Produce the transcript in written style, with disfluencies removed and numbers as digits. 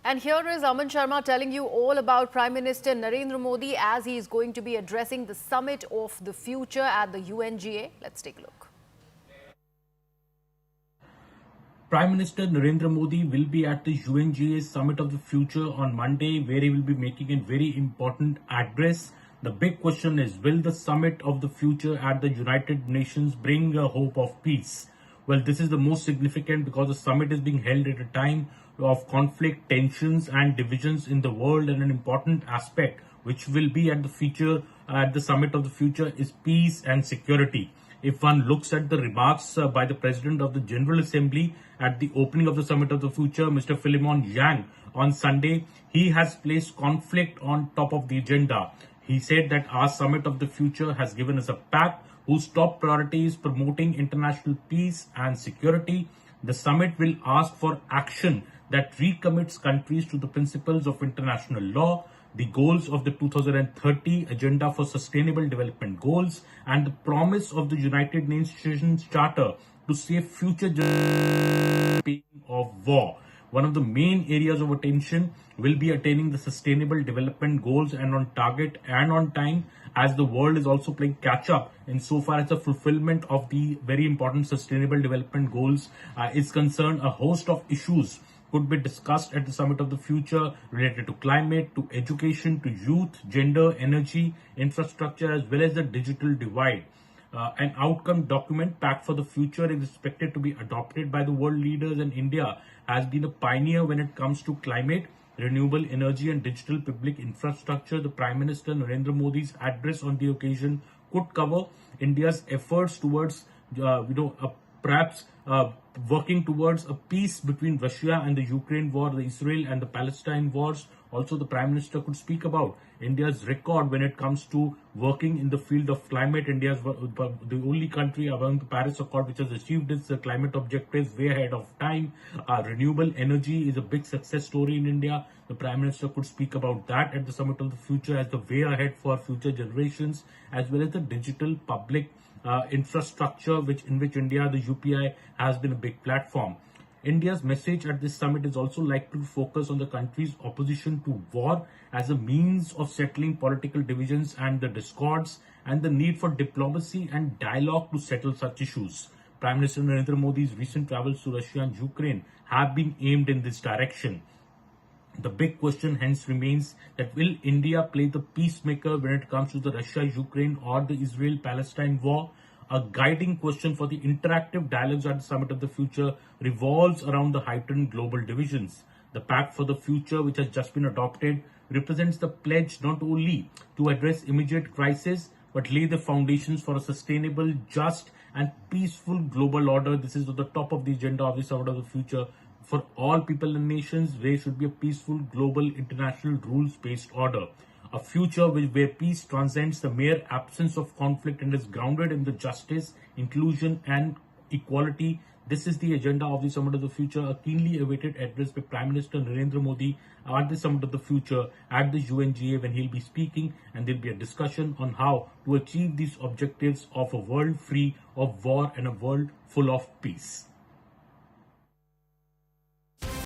And here is Aman Sharma telling you all about Prime Minister Narendra Modi as he is going to be addressing the Summit of the Future at the UNGA. Let's take a look. Prime Minister Narendra Modi will be at the UNGA Summit of the Future on Monday, where he will be making a very important address. The big question is, will the Summit of the Future at the United Nations bring a hope of peace? Well, this is the most significant because the summit is being held at a time of conflict, tensions and divisions in the world, and an important aspect which will be at the Summit of the Future is peace and security. If one looks at the remarks by the President of the General Assembly at the opening of the Summit of the Future, Mr. Philemon Yang, on Sunday, he has placed conflict on top of the agenda. He said that our Summit of the Future has given us a pact whose top priority is promoting international peace and security. The summit will ask for action that recommits countries to the principles of international law, the goals of the 2030 Agenda for Sustainable Development Goals, and the promise of the United Nations Charter to save future generations of war. One of the main areas of attention will be attaining the Sustainable Development Goals and on target and on time, as the world is also playing catch up insofar as the fulfillment of the very important Sustainable Development Goals is concerned. A host of issues could be discussed at the Summit of the Future related to climate, to education, to youth, gender, energy, infrastructure, as well as the digital divide. An outcome document pact for the future is expected to be adopted by the world leaders, and India has been a pioneer when it comes to climate, renewable energy and digital public infrastructure. The Prime Minister Narendra Modi's address on the occasion could cover India's efforts towards, perhaps working towards a peace between Russia and the Ukraine war, the Israel and the Palestine wars. Also, the Prime Minister could speak about India's record when it comes to working in the field of climate. India is the only country among the Paris Accord which has achieved its climate objectives way ahead of time. Renewable energy is a big success story in India. The Prime Minister could speak about that at the Summit of the Future as the way ahead for future generations, as well as the digital public infrastructure in which India, the UPI, has been a big platform. India's message at this summit is also likely to focus on the country's opposition to war as a means of settling political divisions and the discords, and the need for diplomacy and dialogue to settle such issues. Prime Minister Narendra Modi's recent travels to Russia and Ukraine have been aimed in this direction. The big question hence remains that will India play the peacemaker when it comes to the Russia-Ukraine or the Israel-Palestine war? A guiding question for the interactive dialogues at the Summit of the Future revolves around the heightened global divisions. The Pact for the Future, which has just been adopted, represents the pledge not only to address immediate crisis, but lay the foundations for a sustainable, just and peaceful global order. This is at the top of the agenda of the Summit of the Future. For all people and nations, there should be a peaceful, global, international, rules-based order. A future where peace transcends the mere absence of conflict and is grounded in the justice, inclusion and equality. This is the agenda of the Summit of the Future, a keenly awaited address by Prime Minister Narendra Modi at the Summit of the Future at the UNGA, when he'll be speaking, and there'll be a discussion on how to achieve these objectives of a world free of war and a world full of peace.